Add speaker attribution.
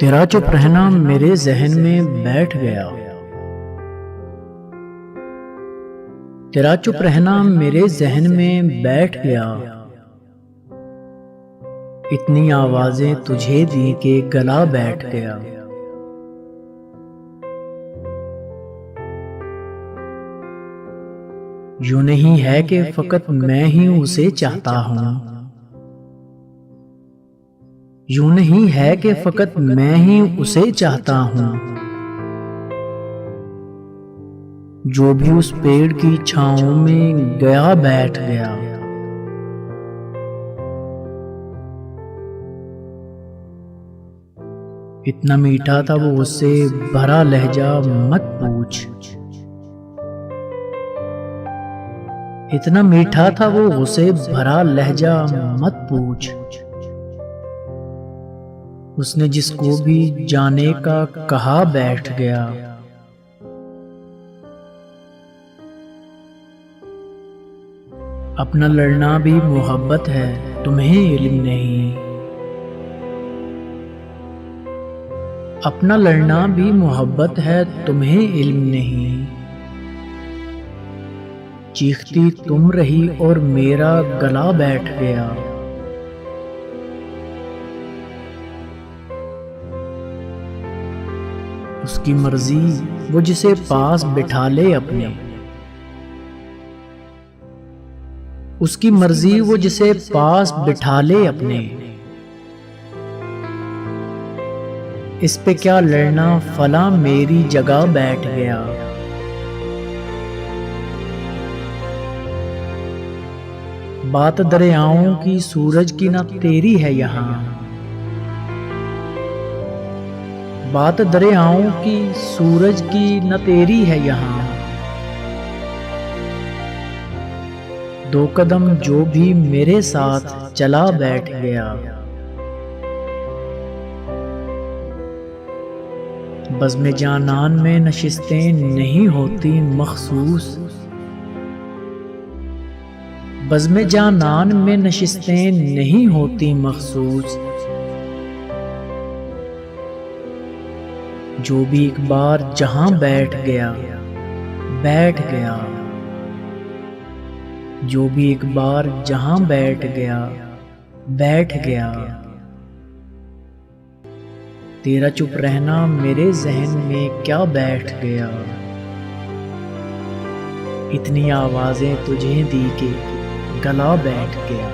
Speaker 1: तेरा चुप रहना मेरे जहन में बैठ गया। तेरा चुप रहना मेरे जहन में बैठ गया। इतनी आवाजें तुझे दी के गला बैठ गया। यूं नहीं है कि फकत मैं ही उसे चाहता हूं। यूं नहीं है कि फकत मैं ही उसे चाहता हूं। जो भी उस पेड़ की छांव में गया बैठ गया। इतना मीठा था वो उससे भरा लहजा मत पूछ। इतना मीठा था वो उसे भरा लहजा मत पूछ। उसने जिसको भी जाने का कहा बैठ गया। अपना लड़ना भी मोहब्बत है, तुम्हें इल्म नहीं। अपना लड़ना भी मोहब्बत है, तुम्हें इल्म नहीं। चीखती तुम रही और मेरा गला बैठ गया। उसकी मर्जी वो जिसे पास बिठा ले अपने। उसकी मर्जी वो जिसे पास बिठा ले अपने। इस पे क्या लड़ना, फला मेरी जगह बैठ गया। बात दरियाओं की सूरज की ना तेरी है यहाँ। बात दरियाओं की सूरज की न तेरी है यहाँ। दो कदम जो भी मेरे साथ चला बैठ गया। बज़्म जानान में नशिस्तें नहीं होती मखसूस। बज़्म जानान में नशिस्तें नहीं होती मखसूस। जो भी एक बार जहां बैठ गया बैठ गया। जो भी एक बार जहां बैठ गया बैठ गया। तेरा चुप रहना मेरे जहन में क्या बैठ गया। इतनी आवाजें तुझे दी के गला बैठ गया।